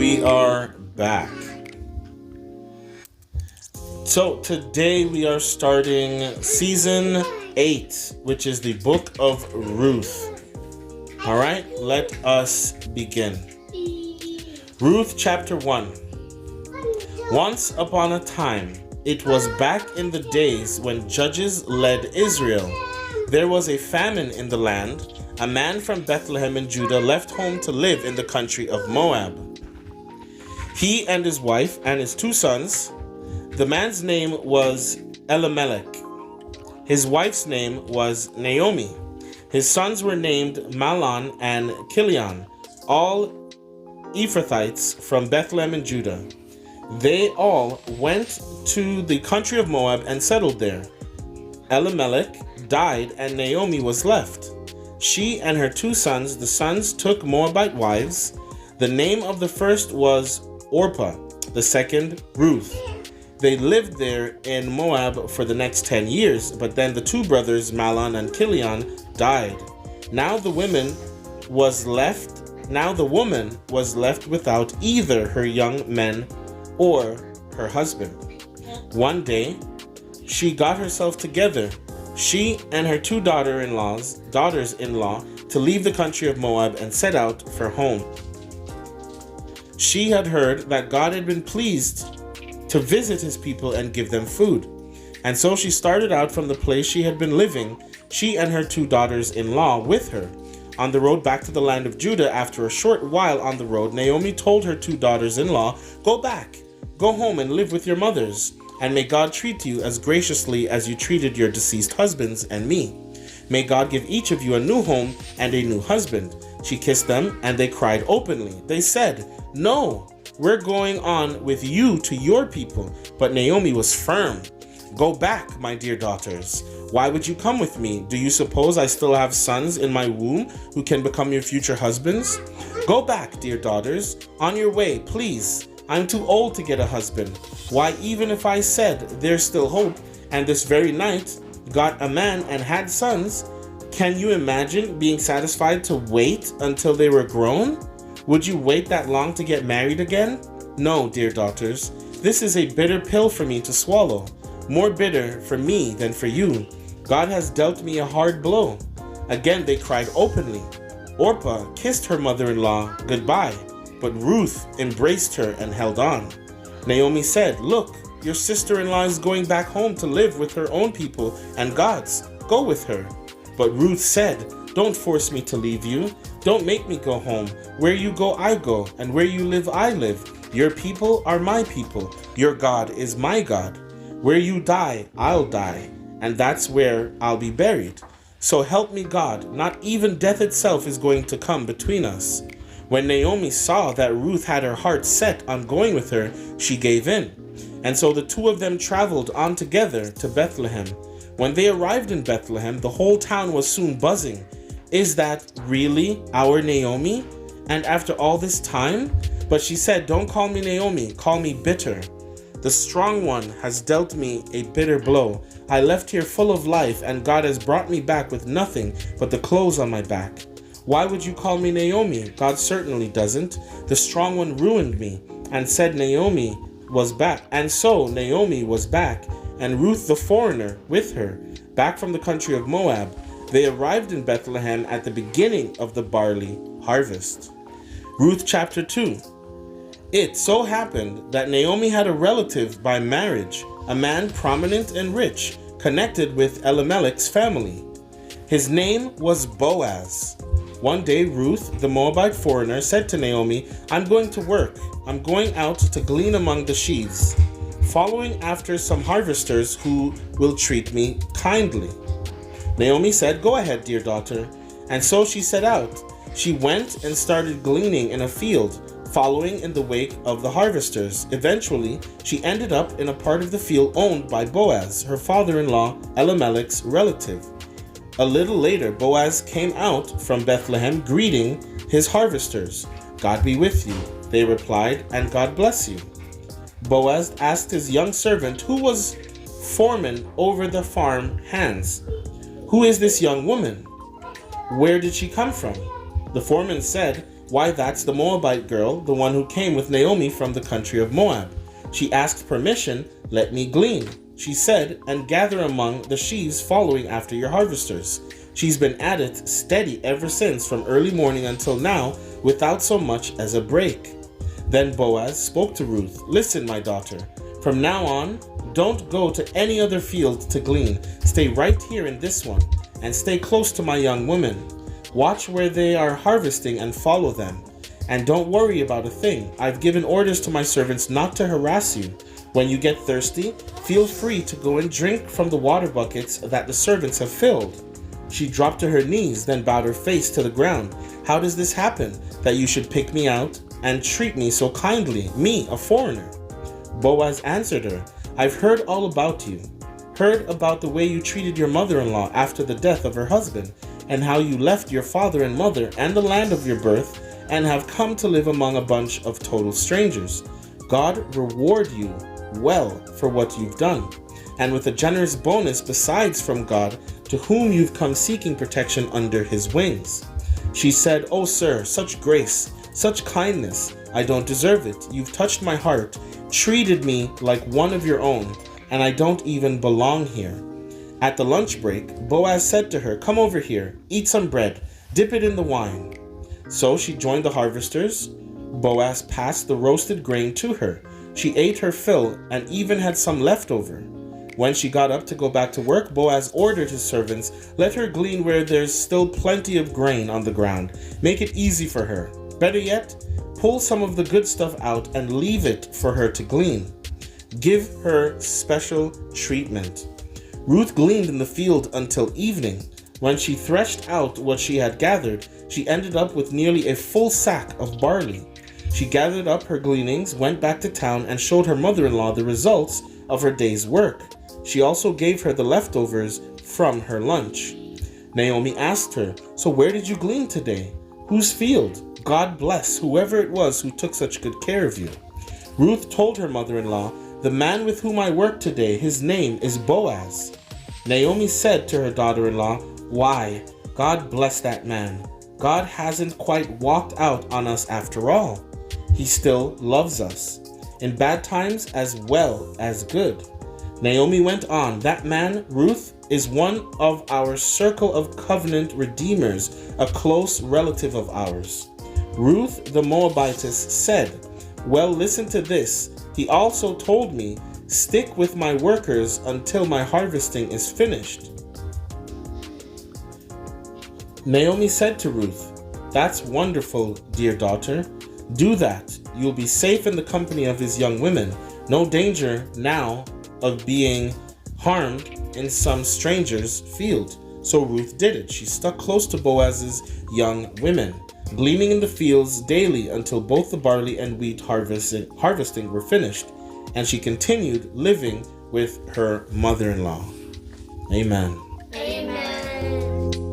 We are back. So today we are starting season 8, which is the Book of Ruth. All right, let us begin. Ruth chapter 1. Once upon a time, it was back in the days when judges led Israel. There was a famine in the land. A man from Bethlehem in Judah left home to live in the country of Moab. He and his wife and his 2 sons. The man's name was Elimelech. His wife's name was Naomi. His sons were named Mahlon and Chilion, all Ephrathites from Bethlehem in Judah. They all went to the country of Moab and settled there. Elimelech died and Naomi was left. She and her 2 sons, the sons took Moabite wives. The name of the first was Orpah, the second Ruth. They lived there in Moab for the next 10 years, but then the 2 brothers, Mahlon and Chilion, died. Now the woman was left without either her young men or her husband. One day, she got herself together, she and her 2 daughters-in-law, to leave the country of Moab and set out for home. She had heard that God had been pleased to visit his people and give them food. And so she started out from the place she had been living, she and her 2 daughters-in-law with her. On the road back to the land of Judah, after a short while on the road, Naomi told her 2 daughters-in-law, "Go back, go home and live with your mothers, and may God treat you as graciously as you treated your deceased husbands and me. May God give each of you a new home and a new husband." She kissed them, and they cried openly. They said, "No, we're going on with you to your people." But Naomi was firm. "Go back, my dear daughters. Why would you come with me? Do you suppose I still have sons in my womb who can become your future husbands? Go back, dear daughters, on your way, please. I'm too old to get a husband. Why, even if I said there's still hope, and this very night got a man and had sons, can you imagine being satisfied to wait until they were grown? Would you wait that long to get married again? No, dear daughters, this is a bitter pill for me to swallow, more bitter for me than for you. God has dealt me a hard blow." Again they cried openly. Orpah kissed her mother-in-law goodbye, but Ruth embraced her and held on. Naomi said, "Look, your sister-in-law is going back home to live with her own people and God's. Go with her." But Ruth said, "Don't force me to leave you. Don't make me go home. Where you go, I go, and where you live, I live. Your people are my people. Your God is my God. Where you die, I'll die, and that's where I'll be buried. So help me God, not even death itself is going to come between us." When Naomi saw that Ruth had her heart set on going with her, she gave in. And so the 2 of them traveled on together to Bethlehem. When they arrived in Bethlehem, the whole town was soon buzzing. "Is that really our Naomi? And after all this time?" But she said, "Don't call me Naomi, call me bitter. The strong one has dealt me a bitter blow. I left here full of life, and God has brought me back with nothing but the clothes on my back. Why would you call me Naomi? God certainly doesn't. The strong one ruined me, and said Naomi was back. And so Naomi was back, and Ruth the foreigner with her, back from the country of Moab. They arrived in Bethlehem at the beginning of the barley harvest." Ruth chapter 2. It so happened that Naomi had a relative by marriage, a man prominent and rich, connected with Elimelech's family. His name was Boaz. One day Ruth, the Moabite foreigner, said to Naomi, "I'm going to work. I'm going out to glean among the sheaves, following after some harvesters who will treat me kindly." Naomi said, "Go ahead, dear daughter." And so she set out. She went and started gleaning in a field, following in the wake of the harvesters. Eventually, she ended up in a part of the field owned by Boaz, her father-in-law, Elimelech's relative. A little later, Boaz came out from Bethlehem greeting his harvesters. "God be with you," they replied, "and God bless you." Boaz asked his young servant, who was foreman over the farm hands, "Who is this young woman? Where did she come from?" The foreman said, Why, that's the Moabite girl, the one who came with Naomi from the country of Moab. She asked permission, let me glean, she said, and gather among the sheaves following after your harvesters. She's been at it steady ever since, from early morning until now, without so much as a break. Then Boaz spoke to Ruth, listen, my daughter, from now on, don't go to any other field to glean. Stay right here in this one, and stay close to my young women. Watch where they are harvesting and follow them. And don't worry about a thing. I've given orders to my servants not to harass you. When you get thirsty, feel free to go and drink from the water buckets that the servants have filled. She dropped to her knees, then bowed her face to the ground. How does this happen, that you should pick me out and treat me so kindly, me, a foreigner? Boaz answered her, I've heard all about you. Heard about the way you treated your mother-in-law after the death of her husband, and how you left your father and mother and the land of your birth, and have come to live among a bunch of total strangers. God reward you well for what you've done, and with a generous bonus besides from God, to whom you've come seeking protection under his wings. She said, Oh sir, such grace, such kindness, I don't deserve it. You've touched my heart, treated me like one of your own, and I don't even belong here. At the lunch break, Boaz said to her, Come over here, eat some bread, dip it in the wine. So she joined the harvesters. Boaz passed the roasted grain to her. She ate her fill and even had some left over. When she got up to go back to work, Boaz ordered his servants, Let her glean where there's still plenty of grain on the ground. Make it easy for her. Better yet, pull some of the good stuff out and leave it for her to glean. Give her special treatment. Ruth gleaned in the field until evening. When she threshed out what she had gathered, she ended up with nearly a full sack of barley. She gathered up her gleanings, went back to town, and showed her mother-in-law the results of her day's work. She also gave her the leftovers from her lunch. Naomi asked her, So where did you glean today? Whose field? God bless whoever it was who took such good care of you. Ruth told her mother-in-law, The man with whom I work today, his name is Boaz. Naomi said to her daughter-in-law, Why, God bless that man. God hasn't quite walked out on us after all. He still loves us, in bad times as well as good. Naomi went on, That man, Ruth, is one of our circle of covenant redeemers, a close relative of ours. Ruth the Moabitess said, Well, listen to this. He also told me, Stick with my workers until my harvesting is finished. Naomi said to Ruth, That's wonderful, dear daughter. Do that. You'll be safe in the company of his young women. No danger now of being harmed in some stranger's field. So Ruth did it. She stuck close to Boaz's young women, gleaning in the fields daily until both the barley and wheat harvesting were finished, and she continued living with her mother-in-law. Amen. Amen.